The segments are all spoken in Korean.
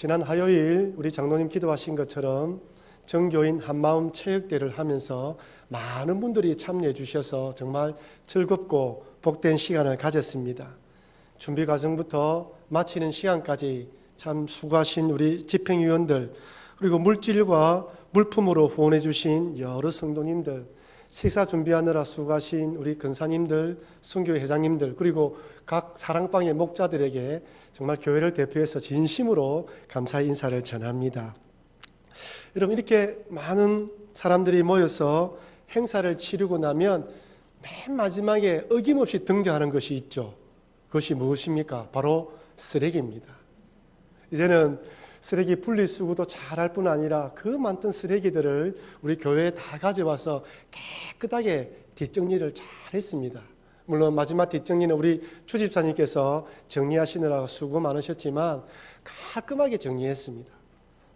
지난 화요일 우리 장로님 기도하신 것처럼 정교인 한마음 체육대를 하면서 많은 분들이 참여해 주셔서 정말 즐겁고 복된 시간을 가졌습니다. 준비 과정부터 마치는 시간까지 참 수고하신 우리 집행위원들, 그리고 물질과 물품으로 후원해 주신 여러 성도님들, 식사 준비하느라 수고하신 우리 근사님들, 선교회 회장님들, 그리고 각 사랑방의 목자들에게 정말 교회를 대표해서 진심으로 감사의 인사를 전합니다. 여러분, 이렇게 많은 사람들이 모여서 행사를 치르고 나면 맨 마지막에 어김없이 등장하는 것이 있죠. 그것이 무엇입니까? 바로 쓰레기입니다. 이제는 쓰레기 분리수거도 잘할 뿐 아니라 그 많던 쓰레기들을 우리 교회에 다 가져와서 깨끗하게 뒷정리를 잘 했습니다. 물론 마지막 뒷정리는 우리 주집사님께서 정리하시느라고 수고 많으셨지만 깔끔하게 정리했습니다.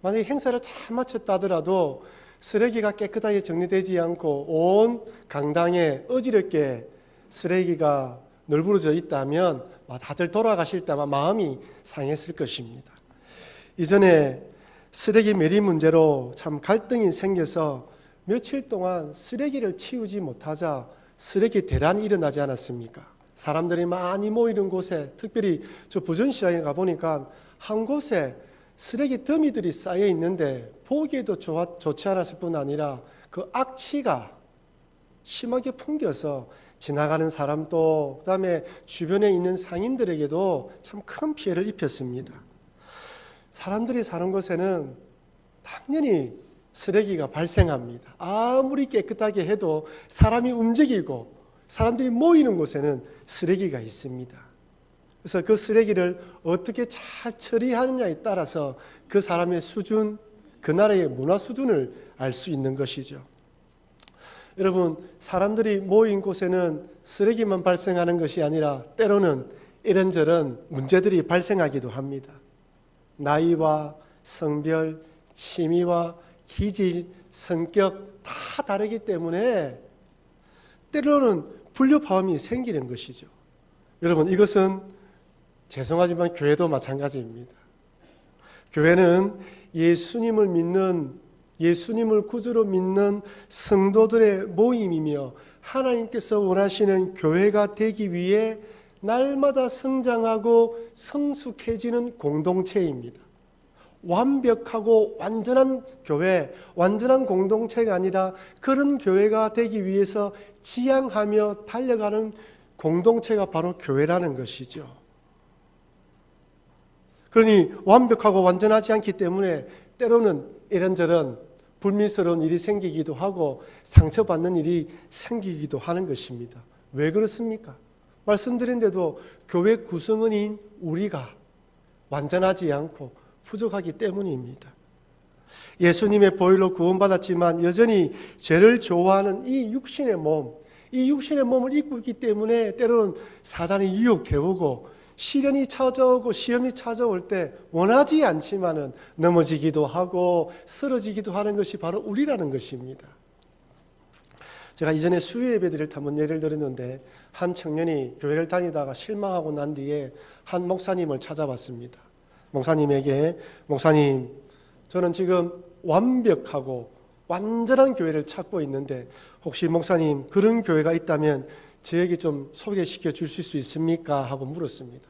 만약에 행사를 잘 마쳤다 하더라도 쓰레기가 깨끗하게 정리되지 않고 온 강당에 어지럽게 쓰레기가 널브러져 있다면 다들 돌아가실 때 아마 마음이 상했을 것입니다. 이전에 쓰레기 매립 문제로 참 갈등이 생겨서 며칠 동안 쓰레기를 치우지 못하자 쓰레기 대란이 일어나지 않았습니까? 사람들이 많이 모이는 곳에, 특별히 저 부전시장에 가보니까 한 곳에 쓰레기 더미들이 쌓여 있는데 보기에도 좋지 않았을 뿐 아니라 그 악취가 심하게 풍겨서 지나가는 사람도, 그다음에 주변에 있는 상인들에게도 참 큰 피해를 입혔습니다. 사람들이 사는 곳에는 당연히 쓰레기가 발생합니다. 아무리 깨끗하게 해도 사람이 움직이고 사람들이 모이는 곳에는 쓰레기가 있습니다. 그래서 그 쓰레기를 어떻게 잘 처리하느냐에 따라서 그 사람의 수준, 그 나라의 문화 수준을 알 수 있는 것이죠. 여러분, 사람들이 모인 곳에는 쓰레기만 발생하는 것이 아니라 때로는 이런저런 문제들이 발생하기도 합니다. 나이와 성별, 취미와 기질, 성격 다 다르기 때문에 때로는 불협화음이 생기는 것이죠. 여러분, 이것은 죄송하지만 교회도 마찬가지입니다. 교회는 예수님을 믿는, 예수님을 구주로 믿는 성도들의 모임이며 하나님께서 원하시는 교회가 되기 위해 날마다 성장하고 성숙해지는 공동체입니다. 완벽하고 완전한 교회, 완전한 공동체가 아니라 그런 교회가 되기 위해서 지향하며 달려가는 공동체가 바로 교회라는 것이죠. 그러니 완벽하고 완전하지 않기 때문에 때로는 이런저런 불미스러운 일이 생기기도 하고 상처받는 일이 생기기도 하는 것입니다. 왜 그렇습니까? 말씀드린 대로 교회 구성원인 우리가 완전하지 않고 부족하기 때문입니다. 예수님의 보혈로 구원받았지만 여전히 죄를 좋아하는 이 육신의 몸, 이 육신의 몸을 입고 있기 때문에 때로는 사단이 유혹해오고 시련이 찾아오고 시험이 찾아올 때 원하지 않지만은 넘어지기도 하고 쓰러지기도 하는 것이 바로 우리라는 것입니다. 제가 이전에 수요 예배드릴 때 한번 예를 들었는데 한 청년이 교회를 다니다가 실망하고 난 뒤에 한 목사님을 찾아봤습니다. 목사님에게, 목사님, 저는 지금 완벽하고 완전한 교회를 찾고 있는데 혹시 목사님 그런 교회가 있다면 저에게 좀 소개시켜 주실 수 있습니까? 하고 물었습니다.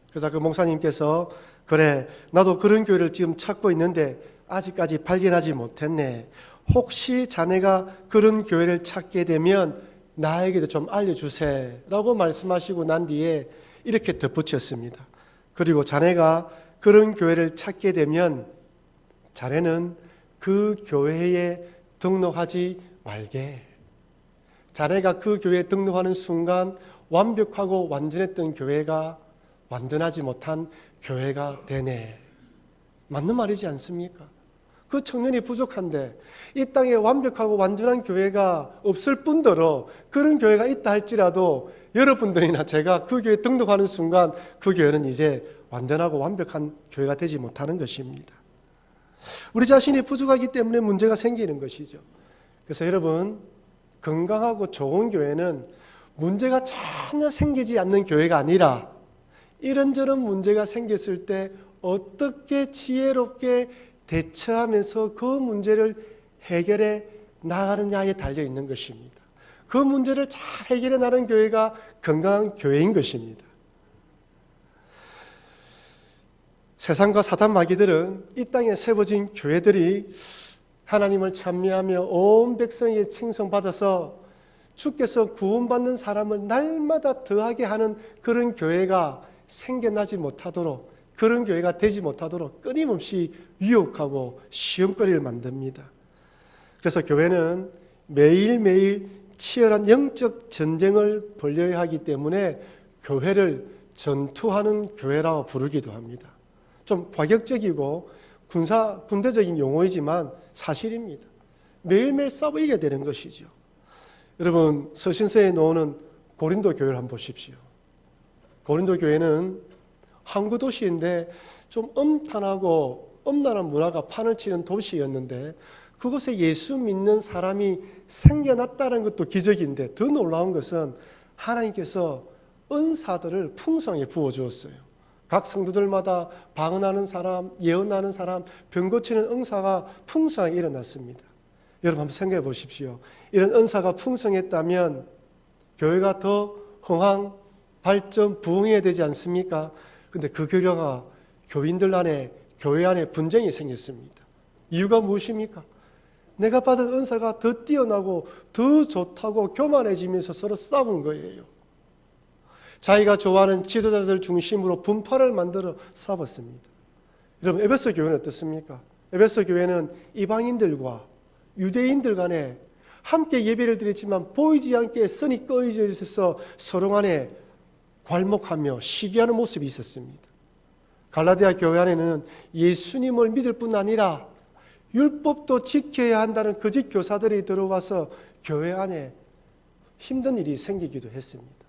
그래서 그 목사님께서 그래, 나도 그런 교회를 지금 찾고 있는데 아직까지 발견하지 못했네. 혹시 자네가 그런 교회를 찾게 되면 나에게도 좀 알려주세요 라고 말씀하시고 난 뒤에 이렇게 덧붙였습니다. 그리고 자네가 그런 교회를 찾게 되면 자네는 그 교회에 등록하지 말게. 자네가 그 교회에 등록하는 순간 완벽하고 완전했던 교회가 완전하지 못한 교회가 되네. 맞는 말이지 않습니까? 그 청년이 부족한데 이 땅에 완벽하고 완전한 교회가 없을 뿐더러 그런 교회가 있다 할지라도 여러분들이나 제가 그 교회에 등록하는 순간 그 교회는 이제 완전하고 완벽한 교회가 되지 못하는 것입니다. 우리 자신이 부족하기 때문에 문제가 생기는 것이죠. 그래서 여러분, 건강하고 좋은 교회는 문제가 전혀 생기지 않는 교회가 아니라 이런저런 문제가 생겼을 때 어떻게 지혜롭게 대처하면서 그 문제를 해결해 나가느냐에 달려 있는 것입니다. 그 문제를 잘 해결해 나가는 교회가 건강한 교회인 것입니다. 세상과 사단 마귀들은 이 땅에 세워진 교회들이 하나님을 찬미하며 온 백성에게 칭송받아서 주께서 구원받는 사람을 날마다 더하게 하는 그런 교회가 생겨나지 못하도록, 그런 교회가 되지 못하도록 끊임없이 유혹하고 시험거리를 만듭니다. 그래서 교회는 매일매일 치열한 영적 전쟁을 벌여야 하기 때문에 교회를 전투하는 교회라고 부르기도 합니다. 좀 과격적이고 군대적인 용어이지만 사실입니다. 매일매일 싸워 이겨야 되는 것이죠. 여러분, 서신서에 나오는 고린도 교회를 한번 보십시오. 고린도 교회는 항구 도시인데 좀 음탄하고 엄란한 문화가 판을 치는 도시였는데 그곳에 예수 믿는 사람이 생겨났다는 것도 기적인데 더 놀라운 것은 하나님께서 은사들을 풍성하게 부어주었어요. 각 성도들마다 방언하는 사람, 예언하는 사람, 병 고치는 은사가 풍성하게 일어났습니다. 여러분 한번 생각해 보십시오. 이런 은사가 풍성했다면 교회가 더 흥황, 발전, 부흥해야 되지 않습니까? 근데 그 결과가 교인들 안에, 교회 안에 분쟁이 생겼습니다. 이유가 무엇입니까? 내가 받은 은사가 더 뛰어나고 더 좋다고 교만해지면서 서로 싸운 거예요. 자기가 좋아하는 지도자들 중심으로 분파를 만들어 싸웠습니다. 여러분, 에베소 교회는 어떻습니까? 에베소 교회는 이방인들과 유대인들 간에 함께 예배를 드렸지만 보이지 않게 선이 꺼져 있어서 서로 간에 괄목하며 시기하는 모습이 있었습니다. 갈라디아 교회 안에는 예수님을 믿을 뿐 아니라 율법도 지켜야 한다는 거짓 교사들이 들어와서 교회 안에 힘든 일이 생기기도 했습니다.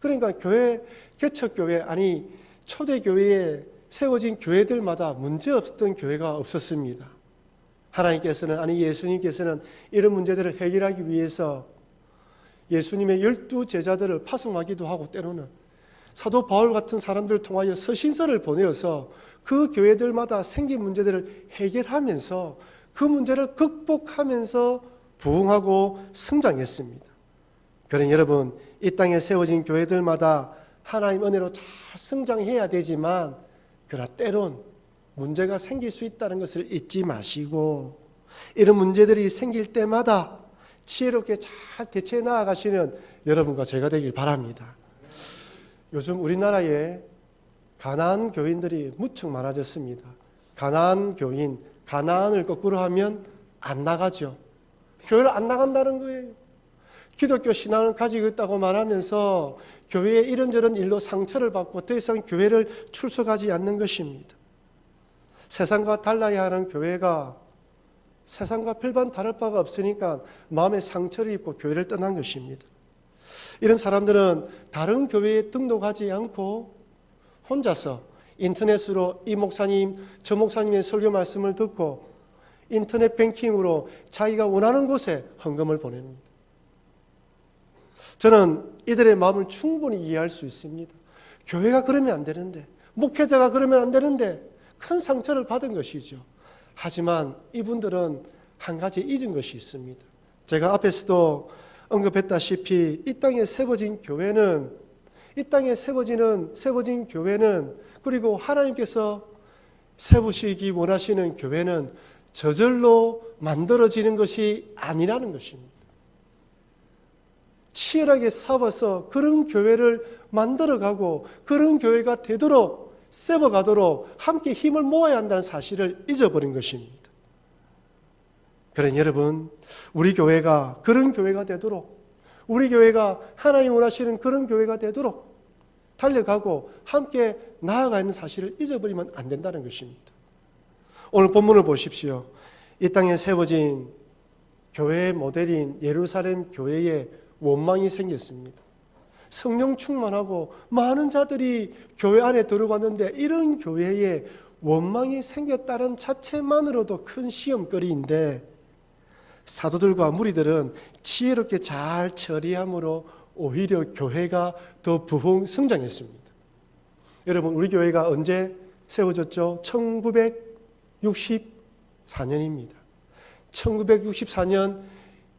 그러니까 교회, 개척교회, 아니 초대교회에 세워진 교회들마다 문제없었던 교회가 없었습니다. 하나님께서는, 아니 예수님께서는 이런 문제들을 해결하기 위해서 예수님의 12 제자들을 파송하기도 하고 때로는 사도 바울 같은 사람들을 통하여 서신서를 보내어서 그 교회들마다 생긴 문제들을 해결하면서 그 문제를 극복하면서 부흥하고 성장했습니다. 그러니 여러분, 이 땅에 세워진 교회들마다 하나님 은혜로 잘 성장해야 되지만 그러나 때론 문제가 생길 수 있다는 것을 잊지 마시고 이런 문제들이 생길 때마다 지혜롭게 잘 대처해 나아가시는 여러분과 제가 되길 바랍니다. 요즘 우리나라에 가나안 교인들이 무척 많아졌습니다. 가나안 교인, 가나안을 거꾸로 하면 안 나가죠. 교회를 안 나간다는 거예요. 기독교 신앙을 가지고 있다고 말하면서 교회의 이런저런 일로 상처를 받고 더 이상 교회를 출석하지 않는 것입니다. 세상과 달라야 하는 교회가 세상과 별반 다를 바가 없으니까 마음에 상처를 입고 교회를 떠난 것입니다. 이런 사람들은 다른 교회에 등록하지 않고 혼자서 인터넷으로 이 목사님, 저 목사님의 설교 말씀을 듣고 인터넷 뱅킹으로 자기가 원하는 곳에 헌금을 보냅니다. 저는 이들의 마음을 충분히 이해할 수 있습니다. 교회가 그러면 안 되는데, 목회자가 그러면 안 되는데 큰 상처를 받은 것이죠. 하지만 이분들은 한 가지 잊은 것이 있습니다. 제가 앞에서도 언급했다시피 이 땅에 세워진 교회는, 이 땅에 세워진 교회는, 그리고 하나님께서 세우시기 원하시는 교회는 저절로 만들어지는 것이 아니라는 것입니다. 치열하게 싸워서 그런 교회를 만들어가고 그런 교회가 되도록 세워가도록 함께 힘을 모아야 한다는 사실을 잊어버린 것입니다. 그러니 여러분, 우리 교회가 그런 교회가 되도록, 우리 교회가 하나님 원하시는 그런 교회가 되도록 달려가고 함께 나아가는 사실을 잊어버리면 안 된다는 것입니다. 오늘 본문을 보십시오. 이 땅에 세워진 교회의 모델인 예루살렘 교회에 원망이 생겼습니다. 성령 충만하고 많은 자들이 교회 안에 들어왔는데 이런 교회에 원망이 생겼다는 자체만으로도 큰 시험거리인데 사도들과 무리들은 지혜롭게 잘 처리함으로 오히려 교회가 더 부흥 성장했습니다. 여러분, 우리 교회가 언제 세워졌죠? 1964년입니다. 1964년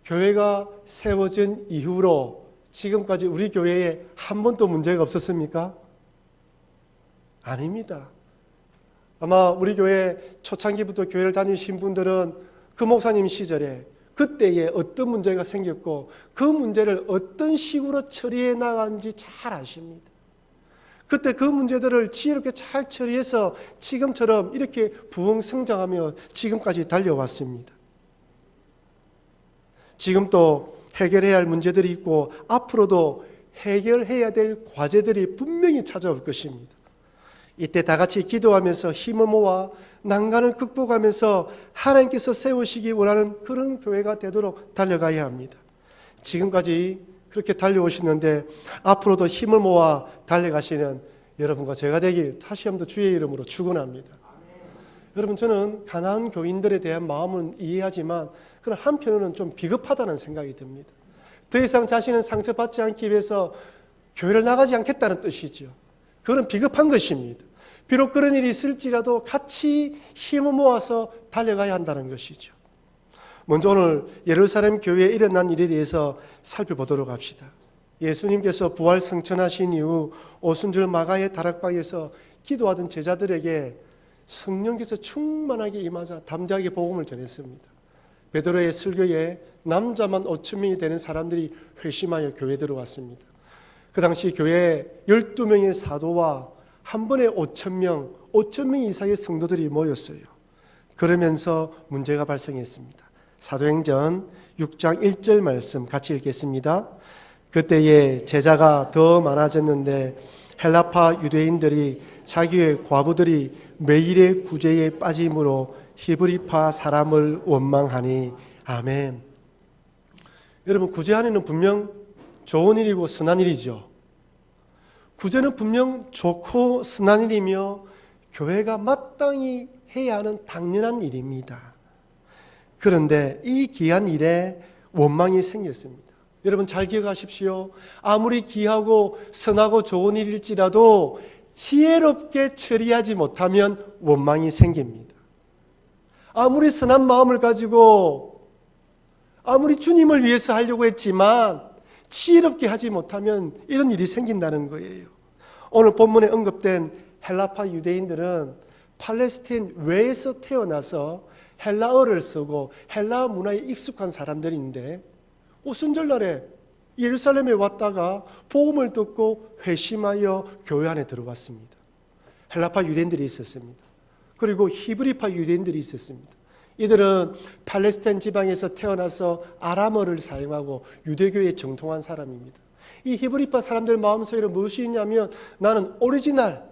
교회가 세워진 이후로 지금까지 우리 교회에 한 번도 문제가 없었습니까? 아닙니다. 아마 우리 교회 초창기부터 교회를 다니신 분들은 그 목사님 시절에 그때에 어떤 문제가 생겼고 그 문제를 어떤 식으로 처리해 나간지 잘 아십니다. 그때 그 문제들을 지혜롭게 잘 처리해서 지금처럼 이렇게 부흥성장하며 지금까지 달려왔습니다. 지금 또 해결해야 할 문제들이 있고 앞으로도 해결해야 될 과제들이 분명히 찾아올 것입니다. 이때 다 같이 기도하면서 힘을 모아 난간을 극복하면서 하나님께서 세우시기 원하는 그런 교회가 되도록 달려가야 합니다. 지금까지 그렇게 달려오시는데 앞으로도 힘을 모아 달려가시는 여러분과 제가 되길 다시 한번 주의 이름으로 축원합니다. 여러분, 저는 가난한 교인들에 대한 마음은 이해하지만 그런 한편으로는 좀 비겁하다는 생각이 듭니다. 더 이상 자신은 상처받지 않기 위해서 교회를 나가지 않겠다는 뜻이죠. 그건 비겁한 것입니다. 비록 그런 일이 있을지라도 같이 힘을 모아서 달려가야 한다는 것이죠. 먼저 오늘 예루살렘 교회에 일어난 일에 대해서 살펴보도록 합시다. 예수님께서 부활 승천하신 이후 오순절 마가의 다락방에서 기도하던 제자들에게 성령께서 충만하게 임하자 담대하게 복음을 전했습니다. 베드로의 설교에 남자만 5,000명이 되는 사람들이 회심하여 교회에 들어왔습니다. 그 당시 교회에 12명의 사도와 한 번에 5,000명 이상의 성도들이 모였어요. 그러면서 문제가 발생했습니다. 사도행전 6장 1절 말씀 같이 읽겠습니다. 그때에 제자가 더 많아졌는데 헬라파 유대인들이 자기의 과부들이 매일의 구제에 빠짐으로 히브리파 사람을 원망하니. 아멘. 여러분, 구제하는 일은 분명 좋은 일이고 선한 일이죠. 구제는 분명 좋고 선한 일이며 교회가 마땅히 해야 하는 당연한 일입니다. 그런데 이 귀한 일에 원망이 생겼습니다. 여러분, 잘 기억하십시오. 아무리 귀하고 선하고 좋은 일일지라도 지혜롭게 처리하지 못하면 원망이 생깁니다. 아무리 선한 마음을 가지고 아무리 주님을 위해서 하려고 했지만 지혜롭게 하지 못하면 이런 일이 생긴다는 거예요. 오늘 본문에 언급된 헬라파 유대인들은 팔레스타인 외에서 태어나서 헬라어를 쓰고 헬라 문화에 익숙한 사람들인데 오순절날에 예루살렘에 왔다가 복음을 듣고 회심하여 교회 안에 들어왔습니다. 헬라파 유대인들이 있었습니다. 그리고 히브리파 유대인들이 있었습니다. 이들은 팔레스타인 지방에서 태어나서 아람어를 사용하고 유대교에 정통한 사람입니다. 이 히브리파 사람들 마음속에는 무엇이 있냐면 나는 오리지널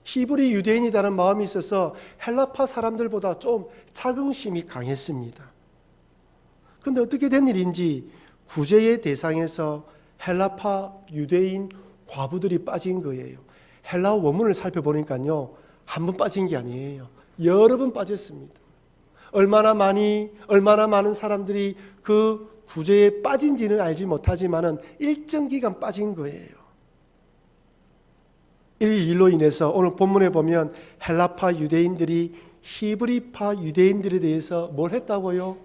히브리 유대인이라는 마음이 있어서 헬라파 사람들보다 좀 자긍심이 강했습니다. 그런데 어떻게 된 일인지 구제의 대상에서 헬라파 유대인 과부들이 빠진 거예요. 헬라 원문을 살펴보니까요, 한 번 빠진 게 아니에요. 여러 번 빠졌습니다. 얼마나 많은 사람들이 그 구제에 빠진지는 알지 못하지만은 일정 기간 빠진 거예요. 이 일로 인해서 오늘 본문에 보면 헬라파 유대인들이 히브리파 유대인들에 대해서 뭘 했다고요?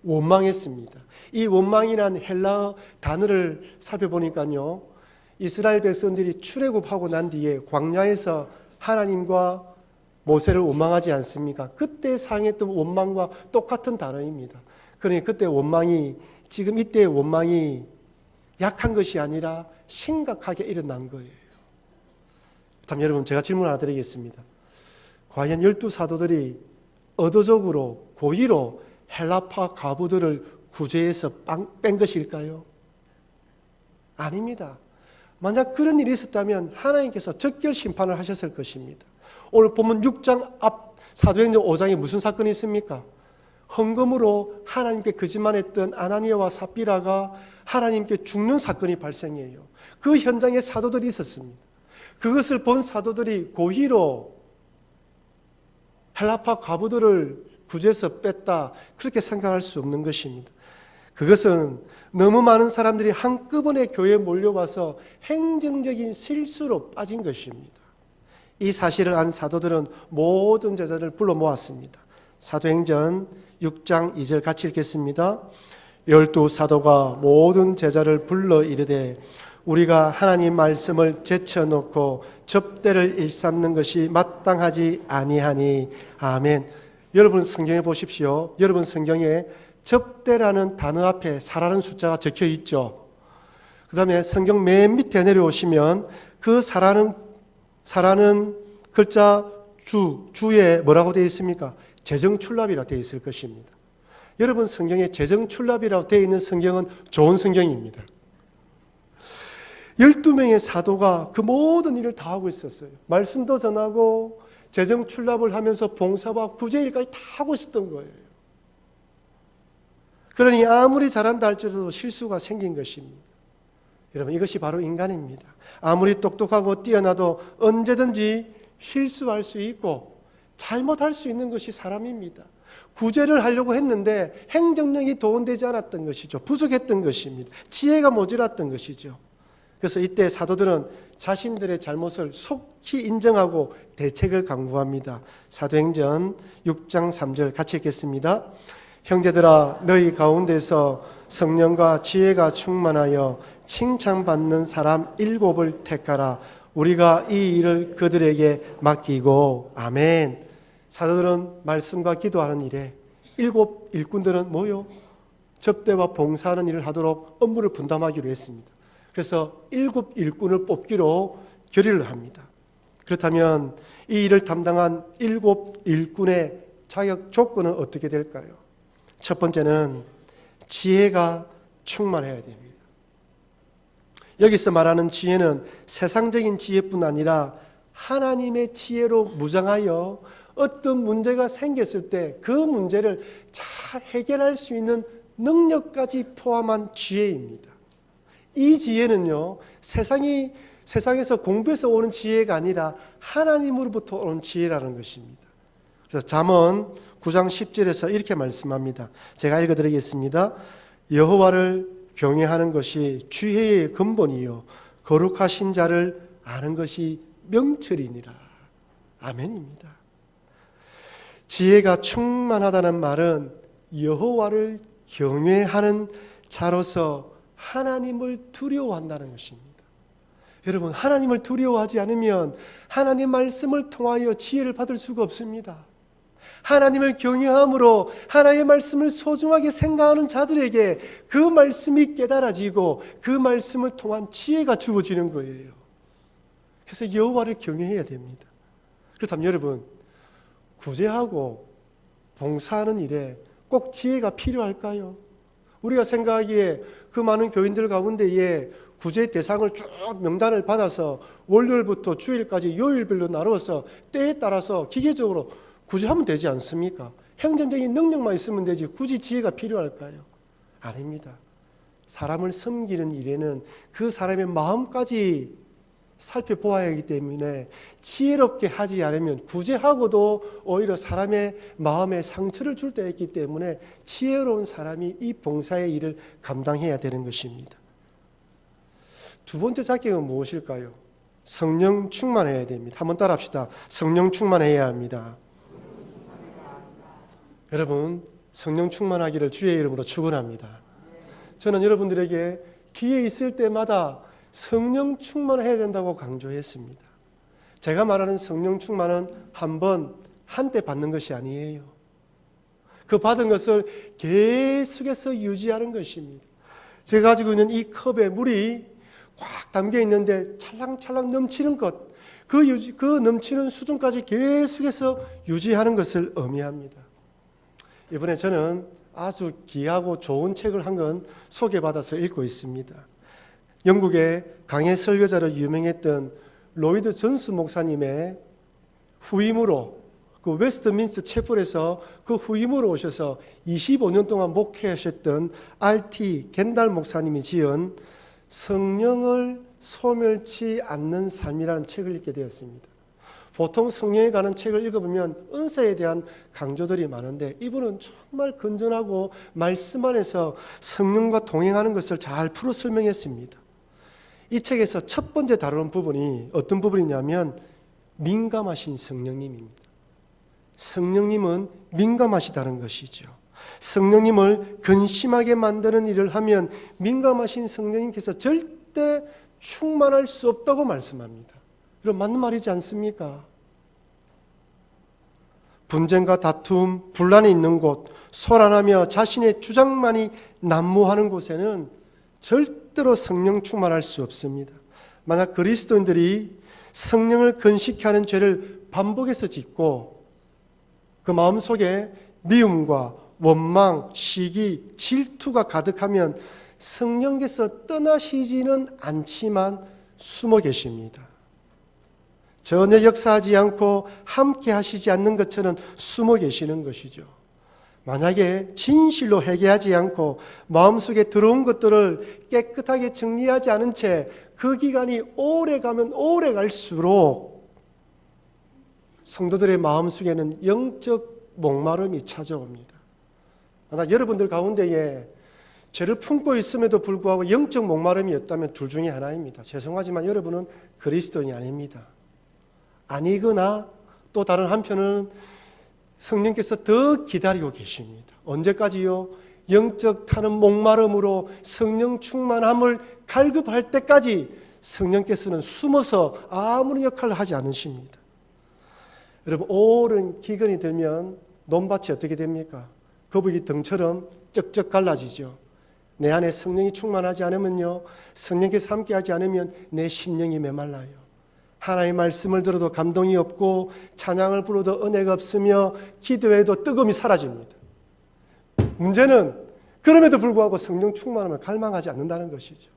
원망했습니다. 이 원망이란 헬라어 단어를 살펴보니까요, 이스라엘 백성들이 출애굽하고 난 뒤에 광야에서 하나님과 모세를 원망하지 않습니까? 그때 사용했던 원망과 똑같은 단어입니다. 그러니 그때 원망이 지금 이때의 원망이 약한 것이 아니라 심각하게 일어난 거예요. 다음 여러분, 제가 질문 하나 드리겠습니다. 과연 12사도들이 의도적으로 고의로 헬라파 과부들을 구제해서 뺀 것일까요? 아닙니다. 만약 그런 일이 있었다면 하나님께서 적결 심판을 하셨을 것입니다. 오늘 본문 6장 앞 사도행전 5장에 무슨 사건이 있습니까? 헌금으로 하나님께 거짓말했던 아나니아와 삽비라가 하나님께 죽는 사건이 발생해요. 그 현장에 사도들이 있었습니다. 그것을 본 사도들이 고의로 헬라파 과부들을 구제해서 뺐다, 그렇게 생각할 수 없는 것입니다. 그것은 너무 많은 사람들이 한꺼번에 교회에 몰려와서 행정적인 실수로 빠진 것입니다. 이 사실을 안 사도들은 모든 제자를 불러 모았습니다. 사도행전 6장 2절 같이 읽겠습니다. 12사도가 모든 제자를 불러 이르되 우리가 하나님 말씀을 제쳐놓고 접대를 일삼는 것이 마땅하지 아니하니 아멘. 여러분 성경에 보십시오. 여러분 성경에 접대라는 단어 앞에 사라는 숫자가 적혀 있죠. 그 다음에 성경 맨 밑에 내려오시면 그 사라는 글자 주에 뭐라고 되어 있습니까? 재정출납이라고 되어 있을 것입니다. 여러분 성경에 재정출납이라고 되어 있는 성경은 좋은 성경입니다. 12명의 사도가 그 모든 일을 다 하고 있었어요. 말씀도 전하고 재정출납을 하면서 봉사와 구제일까지 다 하고 있었던 거예요. 그러니 아무리 잘한다 할지라도 실수가 생긴 것입니다. 여러분 이것이 바로 인간입니다. 아무리 똑똑하고 뛰어나도 언제든지 실수할 수 있고 잘못할 수 있는 것이 사람입니다. 구제를 하려고 했는데 행정력이 도움되지 않았던 것이죠. 부족했던 것입니다. 지혜가 모자랐던 것이죠. 그래서 이때 사도들은 자신들의 잘못을 속히 인정하고 대책을 강구합니다. 사도행전 6장 3절 같이 읽겠습니다. 형제들아 너희 가운데서 성령과 지혜가 충만하여 칭찬받는 사람 7을 택하라. 우리가 이 일을 그들에게 맡기고 아멘. 사도들은 말씀과 기도하는 일에 7 일꾼들은 뭐요? 접대와 봉사하는 일을 하도록 업무를 분담하기로 했습니다. 그래서 7 일꾼을 뽑기로 결의를 합니다. 그렇다면 이 일을 담당한 7 일꾼의 자격 조건은 어떻게 될까요? 첫 번째는 지혜가 충만해야 됩니다. 여기서 말하는 지혜는 세상적인 지혜뿐 아니라 하나님의 지혜로 무장하여 어떤 문제가 생겼을 때 그 문제를 잘 해결할 수 있는 능력까지 포함한 지혜입니다. 이 지혜는요, 세상에서 공부해서 오는 지혜가 아니라 하나님으로부터 오는 지혜라는 것입니다. 그래서 잠언 9장 10절에서 이렇게 말씀합니다. 제가 읽어드리겠습니다. 여호와를 경외하는 것이 지혜의 근본이요 거룩하신 자를 아는 것이 명철이니라. 아멘입니다. 지혜가 충만하다는 말은 여호와를 경외하는 자로서 하나님을 두려워한다는 것입니다. 여러분, 하나님을 두려워하지 않으면 하나님 말씀을 통하여 지혜를 받을 수가 없습니다. 하나님을 경외함으로 하나님의 말씀을 소중하게 생각하는 자들에게 그 말씀이 깨달아지고 그 말씀을 통한 지혜가 주어지는 거예요. 그래서 여호와를 경외해야 됩니다. 그렇다면 여러분, 구제하고 봉사하는 일에 꼭 지혜가 필요할까요? 우리가 생각하기에 그 많은 교인들 가운데에 구제 대상을 쭉 명단을 받아서 월요일부터 주일까지 요일별로 나누어서 때에 따라서 기계적으로 구제하면 되지 않습니까? 행정적인 능력만 있으면 되지 굳이 지혜가 필요할까요? 아닙니다. 사람을 섬기는 일에는 그 사람의 마음까지 살펴보아야 하기 때문에 지혜롭게 하지 않으면 구제하고도 오히려 사람의 마음에 상처를 줄 때가 있기 때문에 지혜로운 사람이 이 봉사의 일을 감당해야 되는 것입니다. 두 번째 자격은 무엇일까요? 성령 충만해야 됩니다. 한번 따라합시다. 성령 충만해야 합니다. 여러분, 성령 충만하기를 주의 이름으로 축원합니다. 저는 여러분들에게 기회 있을 때마다 성령 충만해야 된다고 강조했습니다. 제가 말하는 성령 충만은 한때 받는 것이 아니에요. 그 받은 것을 계속해서 유지하는 것입니다. 제가 가지고 있는 이 컵에 물이 꽉 담겨 있는데 찰랑찰랑 넘치는 것, 그 넘치는 수준까지 계속해서 유지하는 것을 의미합니다. 이번에 저는 아주 귀하고 좋은 책을 한 권 소개받아서 읽고 있습니다. 영국의 강해 설교자로 유명했던 로이드 존스 목사님의 후임으로 그 웨스트민스터 채플에서 그 후임으로 오셔서 25년 동안 목회하셨던 R.T. 겐달 목사님이 지은 성령을 소멸치 않는 삶이라는 책을 읽게 되었습니다. 보통 성령에 관한 책을 읽어보면 은사에 대한 강조들이 많은데 이분은 정말 건전하고 말씀 안에서 성령과 동행하는 것을 잘 풀어 설명했습니다. 이 책에서 첫 번째 다루는 부분이 어떤 부분이냐면 민감하신 성령님입니다. 성령님은 민감하시다는 것이죠. 성령님을 근심하게 만드는 일을 하면 민감하신 성령님께서 절대 충만할 수 없다고 말씀합니다. 그럼 맞는 말이지 않습니까? 분쟁과 다툼, 분란이 있는 곳, 소란하며 자신의 주장만이 난무하는 곳에는 절대로 성령 충만할 수 없습니다. 만약 그리스도인들이 성령을 근식케 하는 죄를 반복해서 짓고 그 마음속에 미움과 원망, 시기, 질투가 가득하면 성령께서 떠나시지는 않지만 숨어 계십니다. 전혀 역사하지 않고 함께 하시지 않는 것처럼 숨어 계시는 것이죠. 만약에 진실로 회개하지 않고 마음속에 들어온 것들을 깨끗하게 정리하지 않은 채 그 기간이 오래 가면 오래 갈수록 성도들의 마음속에는 영적 목마름이 찾아옵니다. 만약 여러분들 가운데에 죄를 품고 있음에도 불구하고 영적 목마름이 없다면 둘 중에 하나입니다. 죄송하지만 여러분은 그리스도인이 아닙니다. 아니거나 또 다른 한편은 성령께서 더 기다리고 계십니다. 언제까지요? 영적 타는 목마름으로 성령 충만함을 갈급할 때까지 성령께서는 숨어서 아무런 역할을 하지 않으십니다. 여러분, 오랜 기근이 들면 논밭이 어떻게 됩니까? 거북이 등처럼 쩍쩍 갈라지죠. 내 안에 성령이 충만하지 않으면요, 성령께서 함께하지 않으면 내 심령이 메말라요. 하나님의 말씀을 들어도 감동이 없고 찬양을 불러도 은혜가 없으며 기도해도 뜨거움이 사라집니다. 문제는 그럼에도 불구하고 성령 충만함을 갈망하지 않는다는 것이죠.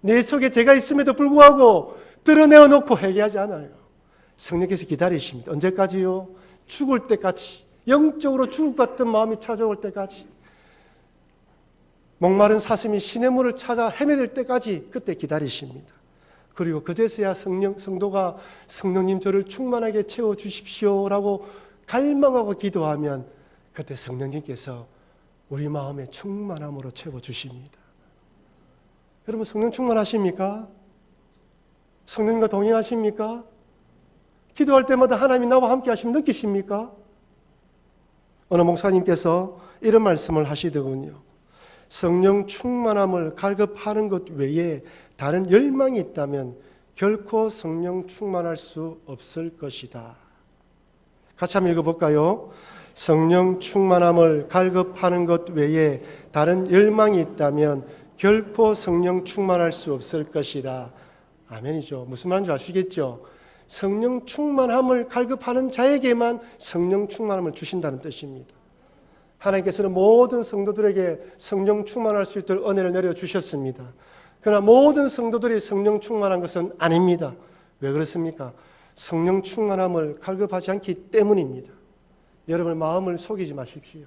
내 속에 죄가 있음에도 불구하고 드러내어 놓고 회개하지 않아요. 성령께서 기다리십니다. 언제까지요? 죽을 때까지, 영적으로 죽을 것 같은 마음이 찾아올 때까지, 목마른 사슴이 시냇물을 찾아 헤매들 때까지 그때 기다리십니다. 그리고 그제서야 성도가 성령님 저를 충만하게 채워주십시오라고 갈망하고 기도하면 그때 성령님께서 우리 마음에 충만함으로 채워주십니다. 여러분, 성령 충만하십니까? 성령님과 동행하십니까? 기도할 때마다 하나님이 나와 함께 하시면 느끼십니까? 어느 목사님께서 이런 말씀을 하시더군요. 성령 충만함을 갈급하는 것 외에 다른 열망이 있다면 결코 성령 충만할 수 없을 것이다. 같이 한번 읽어볼까요? 성령 충만함을 갈급하는 것 외에 다른 열망이 있다면 결코 성령 충만할 수 없을 것이다. 아멘이죠. 무슨 말인지 아시겠죠? 성령 충만함을 갈급하는 자에게만 성령 충만함을 주신다는 뜻입니다. 하나님께서는 모든 성도들에게 성령 충만할 수 있도록 은혜를 내려주셨습니다. 그러나 모든 성도들이 성령 충만한 것은 아닙니다. 왜 그렇습니까? 성령 충만함을 갈급하지 않기 때문입니다. 여러분 마음을 속이지 마십시오.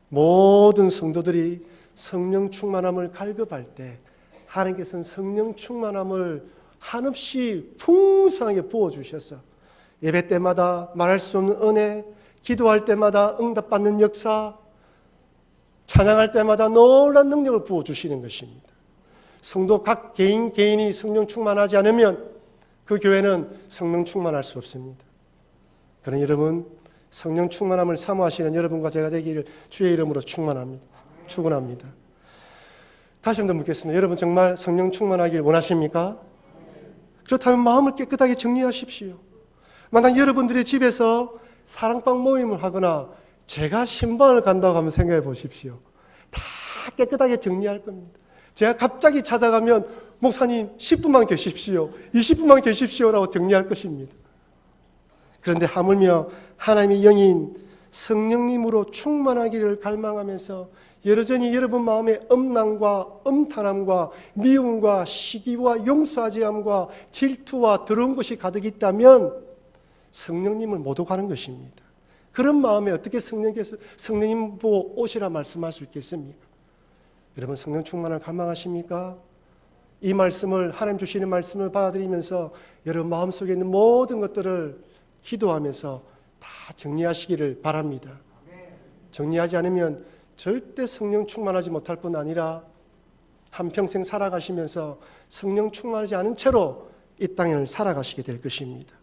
모든 성도들이 성령 충만함을 갈급할 때 하나님께서는 성령 충만함을 한없이 풍성하게 부어주셔서 예배 때마다 말할 수 없는 은혜, 기도할 때마다 응답받는 역사, 찬양할 때마다 놀라운 능력을 부어주시는 것입니다. 성도 각 개인이 성령 충만하지 않으면 그 교회는 성령 충만할 수 없습니다. 그러나 여러분, 성령 충만함을 사모하시는 여러분과 제가 되기를 주의 이름으로 축원합니다. 다시 한번 묻겠습니다. 여러분 정말 성령 충만하길 원하십니까? 그렇다면 마음을 깨끗하게 정리하십시오. 만약 여러분들이 집에서 사랑방 모임을 하거나 제가 신방을 간다고 하면 생각해 보십시오. 다 깨끗하게 정리할 겁니다. 제가 갑자기 찾아가면 목사님 10분만 계십시오, 20분만 계십시오라고 정리할 것입니다. 그런데 하물며 하나님의 영인 성령님으로 충만하기를 갈망하면서 여전히 여러분 마음에 엄난과 엄탄함과 미움과 시기와 용서하지 않음과 질투와 더러운 것이 가득 있다면 성령님을 모독하는 것입니다. 그런 마음에 어떻게 성령님 보고 오시라 말씀할 수 있겠습니까? 여러분 성령 충만을 갈망하십니까? 이 말씀을, 하나님 주시는 말씀을 받아들이면서 여러분 마음속에 있는 모든 것들을 기도하면서 다 정리하시기를 바랍니다. 정리하지 않으면 절대 성령 충만하지 못할 뿐 아니라 한평생 살아가시면서 성령 충만하지 않은 채로 이 땅을 살아가시게 될 것입니다.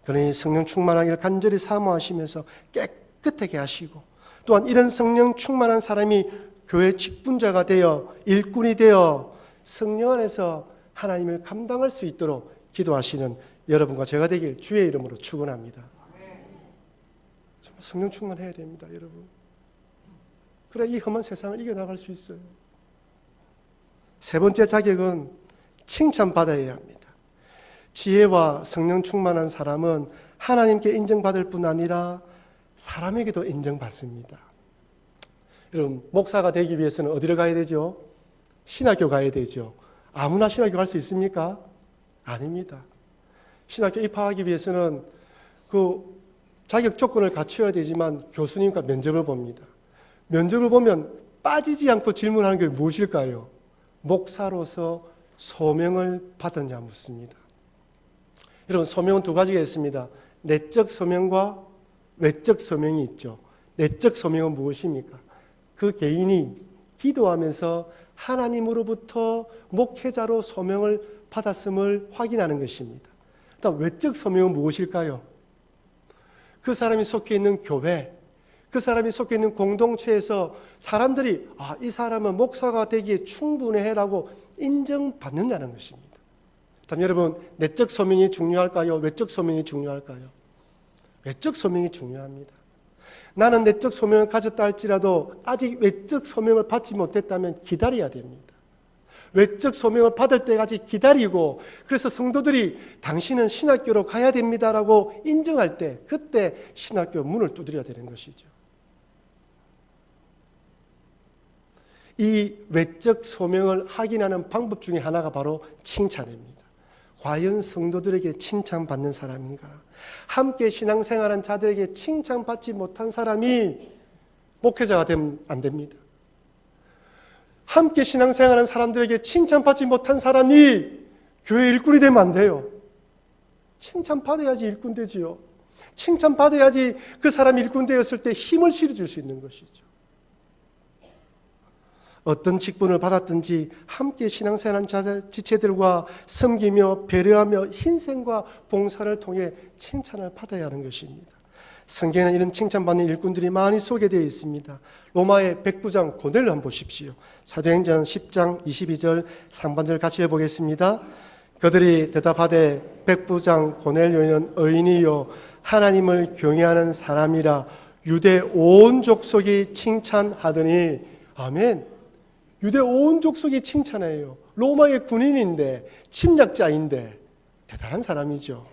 그러니 성령 충만하기를 간절히 사모하시면서 깨끗하게 하시고, 또한 이런 성령 충만한 사람이 교회 직분자가 되어 일꾼이 되어 성령 안에서 하나님을 감당할 수 있도록 기도하시는 여러분과 제가 되길 주의 이름으로 축원합니다. 정말 성령 충만해야 됩니다, 여러분. 그래 이 험한 세상을 이겨나갈 수 있어요. 세 번째 자격은 칭찬받아야 합니다. 지혜와 성령 충만한 사람은 하나님께 인정받을 뿐 아니라 사람에게도 인정받습니다. 여러분, 목사가 되기 위해서는 어디로 가야 되죠? 신학교 가야 되죠. 아무나 신학교 갈 수 있습니까? 아닙니다. 신학교 입학하기 위해서는 그 자격 조건을 갖춰야 되지만 교수님과 면접을 봅니다. 면접을 보면 빠지지 않고 질문하는 게 무엇일까요? 목사로서 소명을 받았냐 묻습니다. 여러분, 소명은 두 가지가 있습니다. 내적 소명과 외적 소명이 있죠. 내적 소명은 무엇입니까? 그 개인이 기도하면서 하나님으로부터 목회자로 소명을 받았음을 확인하는 것입니다. 그다음 외적 소명은 무엇일까요? 그 사람이 속해 있는 교회, 그 사람이 속해 있는 공동체에서 사람들이 이 사람은 목사가 되기에 충분해라고 인정받는다는 것입니다. 그럼 여러분, 내적 소명이 중요할까요? 외적 소명이 중요할까요? 외적 소명이 중요합니다. 나는 내적 소명을 가졌다 할지라도 아직 외적 소명을 받지 못했다면 기다려야 됩니다. 외적 소명을 받을 때까지 기다리고, 그래서 성도들이 당신은 신학교로 가야 됩니다라고 인정할 때, 그때 신학교 문을 두드려야 되는 것이죠. 이 외적 소명을 확인하는 방법 중에 하나가 바로 칭찬입니다. 과연 성도들에게 칭찬받는 사람인가? 함께 신앙생활한 자들에게 칭찬받지 못한 사람이 목회자가 되면 안 됩니다. 함께 신앙생활한 사람들에게 칭찬받지 못한 사람이 교회 일꾼이 되면 안 돼요. 칭찬받아야지 일꾼 되지요. 칭찬받아야지 그 사람이 일꾼 되었을 때 힘을 실어줄 수 있는 것이죠. 어떤 직분을 받았든지 함께 신앙생활한 지체들과 섬기며 배려하며 희생과 봉사를 통해 칭찬을 받아야 하는 것입니다. 성경에는 이런 칭찬받는 일꾼들이 많이 소개되어 있습니다. 로마의 백부장 고넬료 한번 보십시오. 사도행전 10장 22절 상반절 같이 해보겠습니다. 그들이 대답하되 백부장 고넬료는 의인이요 하나님을 경외하는 사람이라 유대 온 족속이 칭찬하더니. 아멘. 유대 온 족속이 칭찬해요. 로마의 군인인데, 침략자인데 대단한 사람이죠.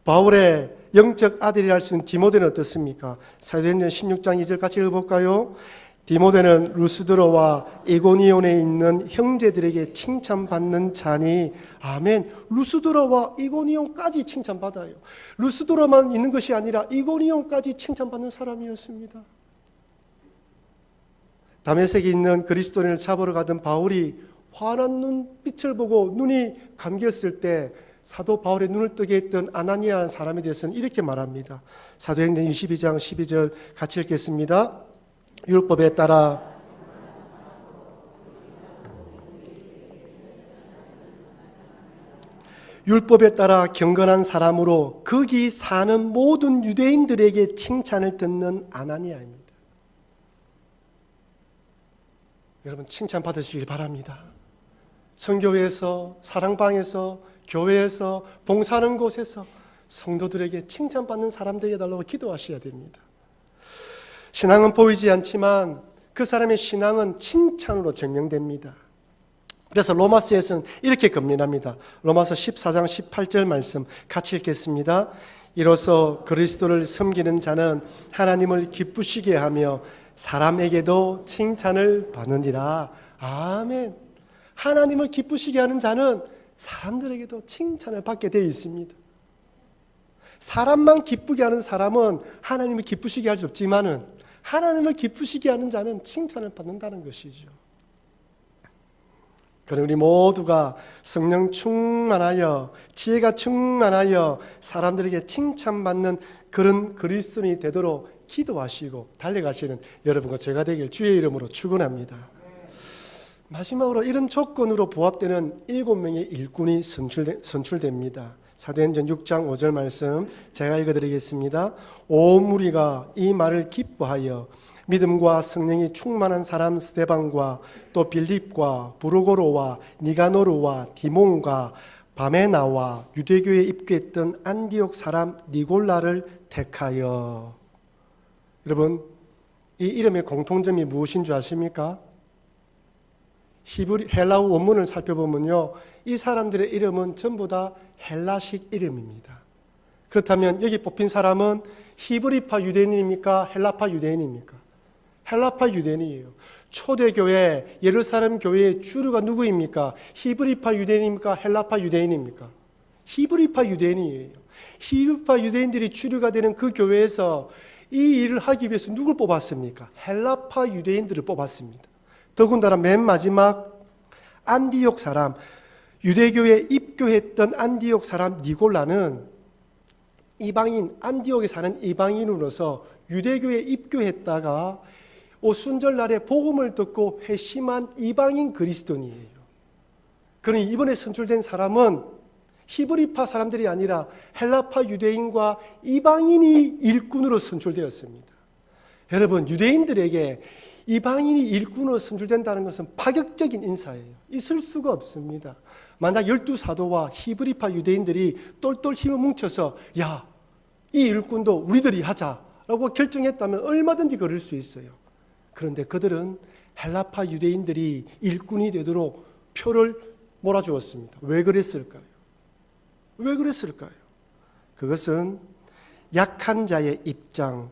바울의 영적 아들이라 할 수 있는 디모데는 어떻습니까? 사도행전 16장 2절 같이 읽어볼까요? 디모데는 루스드로와 이고니온에 있는 형제들에게 칭찬받는 자니. 아멘. 루스드로와 이고니온까지 칭찬받아요. 루스드로만 있는 것이 아니라 이고니온까지 칭찬받는 사람이었습니다. 다메섹에 있는 그리스도인을 잡으러 가던 바울이 환한 눈빛을 보고 눈이 감겼을 때 사도 바울의 눈을 뜨게 했던 아나니아라는 사람에 대해서는 이렇게 말합니다. 사도행전 22장 12절 같이 읽겠습니다. 율법에 따라 경건한 사람으로 거기 사는 모든 유대인들에게 칭찬을 듣는 아나니아입니다. 여러분, 칭찬 받으시길 바랍니다. 선교회에서, 사랑방에서, 교회에서, 봉사하는 곳에서 성도들에게 칭찬받는 사람 되게 해달라고 기도하셔야 됩니다. 신앙은 보이지 않지만 그 사람의 신앙은 칭찬으로 증명됩니다. 그래서 로마서에서는 이렇게 건면합니다. 로마서 14장 18절 말씀 같이 읽겠습니다. 이로써 그리스도를 섬기는 자는 하나님을 기쁘시게 하며 사람에게도 칭찬을 받느니라. 아멘. 하나님을 기쁘시게 하는 자는 사람들에게도 칭찬을 받게 되어 있습니다. 사람만 기쁘게 하는 사람은 하나님을 기쁘시게 할 수 없지만은 하나님을 기쁘시게 하는 자는 칭찬을 받는다는 것이죠. 그럼 우리 모두가 성령 충만하여 지혜가 충만하여 사람들에게 칭찬받는 그런 그리스도인이 되도록 기도하시고 달려가시는 여러분과 제가 되길 주의 이름으로 축원합니다. 마지막으로 이런 조건으로 부합되는 7명의 일꾼이 선출됩니다. 사도행전 6장 5절 말씀 제가 읽어드리겠습니다. 온 무리가 이 말을 기뻐하여 믿음과 성령이 충만한 사람 스데반과 또 빌립과 브루고로와 니가노르와 디몬과 바메나와 유대교에 입교했던 안디옥 사람 니골라를 택하여. 여러분, 이 이름의 공통점이 무엇인 줄 아십니까? 헬라어 원문을 살펴보면요, 이 사람들의 이름은 전부 다 헬라식 이름입니다. 그렇다면 여기 뽑힌 사람은 히브리파 유대인입니까? 헬라파 유대인입니까? 헬라파 유대인이에요. 초대교회 예루살렘 교회의 주류가 누구입니까? 히브리파 유대인입니까? 헬라파 유대인입니까? 히브리파 유대인이에요. 히브리파 유대인들이 주류가 되는 그 교회에서 이 일을 하기 위해서 누굴 뽑았습니까? 헬라파 유대인들을 뽑았습니다. 더군다나 맨 마지막 안디옥 사람, 유대교에 입교했던 안디옥 사람 니골라는 이방인, 안디옥에 사는 이방인으로서 유대교에 입교했다가 오순절날에 복음을 듣고 회심한 이방인 그리스도인이에요. 그러니 이번에 선출된 사람은 히브리파 사람들이 아니라 헬라파 유대인과 이방인이 일꾼으로 선출되었습니다. 여러분, 유대인들에게 이방인이 일꾼으로 선출된다는 것은 파격적인 인사예요. 있을 수가 없습니다. 만약 12사도와 히브리파 유대인들이 똘똘 힘을 뭉쳐서 야, 이 일꾼도 우리들이 하자라고 결정했다면 얼마든지 그럴 수 있어요. 그런데 그들은 헬라파 유대인들이 일꾼이 되도록 표를 몰아주었습니다. 왜 그랬을까요? 왜 그랬을까요? 그것은 약한 자의 입장,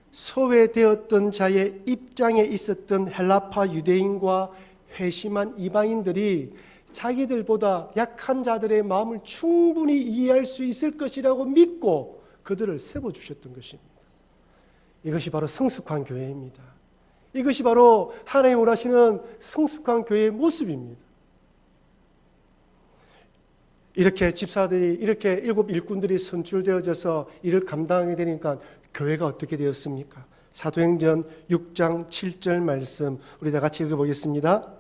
소외되었던 자의 입장에 있었던 헬라파 유대인과 회심한 이방인들이 자기들보다 약한 자들의 마음을 충분히 이해할 수 있을 것이라고 믿고 그들을 세워주셨던 것입니다. 이것이 바로 성숙한 교회입니다. 이것이 바로 하나님이 원하시는 성숙한 교회의 모습입니다. 이렇게 집사들이, 이렇게 7 일꾼들이 선출되어져서 이를 감당하게 되니까 교회가 어떻게 되었습니까? 사도행전 6장 7절 말씀 우리 다 같이 읽어보겠습니다.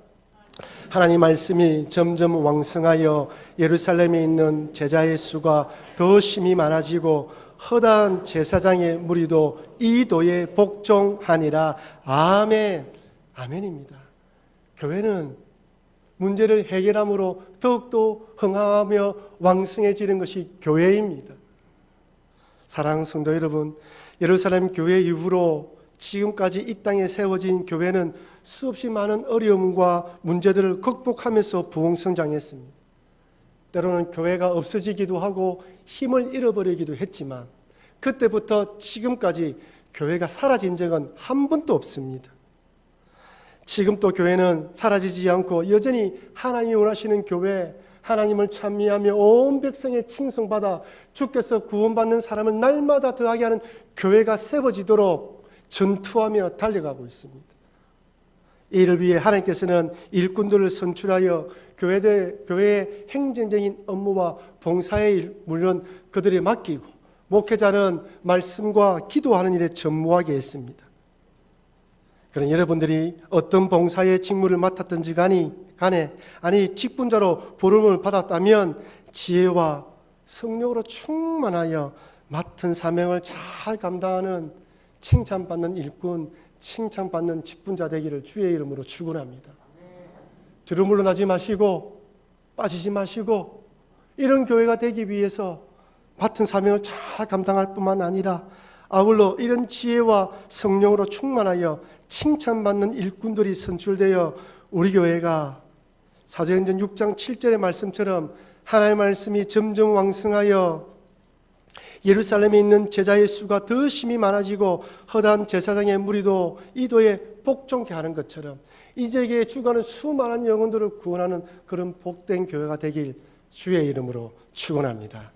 하나님 말씀이 점점 왕성하여 예루살렘에 있는 제자의 수가 더 심히 많아지고 허다한 제사장의 무리도 이 도에 복종하니라. 아멘. 아멘입니다. 교회는 문제를 해결함으로 더욱더 흥하며 왕성해지는 것이 교회입니다. 사랑하는 성도 여러분, 예루살렘 교회 이후로 지금까지 이 땅에 세워진 교회는 수없이 많은 어려움과 문제들을 극복하면서 부흥성장했습니다. 때로는 교회가 없어지기도 하고 힘을 잃어버리기도 했지만 그때부터 지금까지 교회가 사라진 적은 한 번도 없습니다. 지금 또 교회는 사라지지 않고 여전히 하나님이 원하시는 교회, 하나님을 찬미하며 온 백성의 칭송받아 주께서 구원받는 사람을 날마다 더하게 하는 교회가 세워지도록 전투하며 달려가고 있습니다. 이를 위해 하나님께서는 일꾼들을 선출하여 교회의 행정적인 업무와 봉사의 일, 물론 그들이 맡기고 목회자는 말씀과 기도하는 일에 전무하게 했습니다. 그런 여러분들이 어떤 봉사의 직무를 맡았든지 간에 직분자로 부름을 받았다면 지혜와 성령으로 충만하여 맡은 사명을 잘 감당하는 칭찬받는 일꾼, 칭찬받는 직분자 되기를 주의 이름으로 축원합니다. 뒤로 물러나지 마시고 빠지지 마시고 이런 교회가 되기 위해서 맡은 사명을 잘 감당할 뿐만 아니라 아울러 이런 지혜와 성령으로 충만하여 칭찬받는 일꾼들이 선출되어 우리 교회가 사도행전 6장 7절의 말씀처럼 하나님의 말씀이 점점 왕성하여 예루살렘에 있는 제자의 수가 더 심히 많아지고 허다한 제사장의 무리도 이도에 복종케 하는 것처럼 이 세계에 주가는 수많은 영혼들을 구원하는 그런 복된 교회가 되길 주의 이름으로 축원합니다.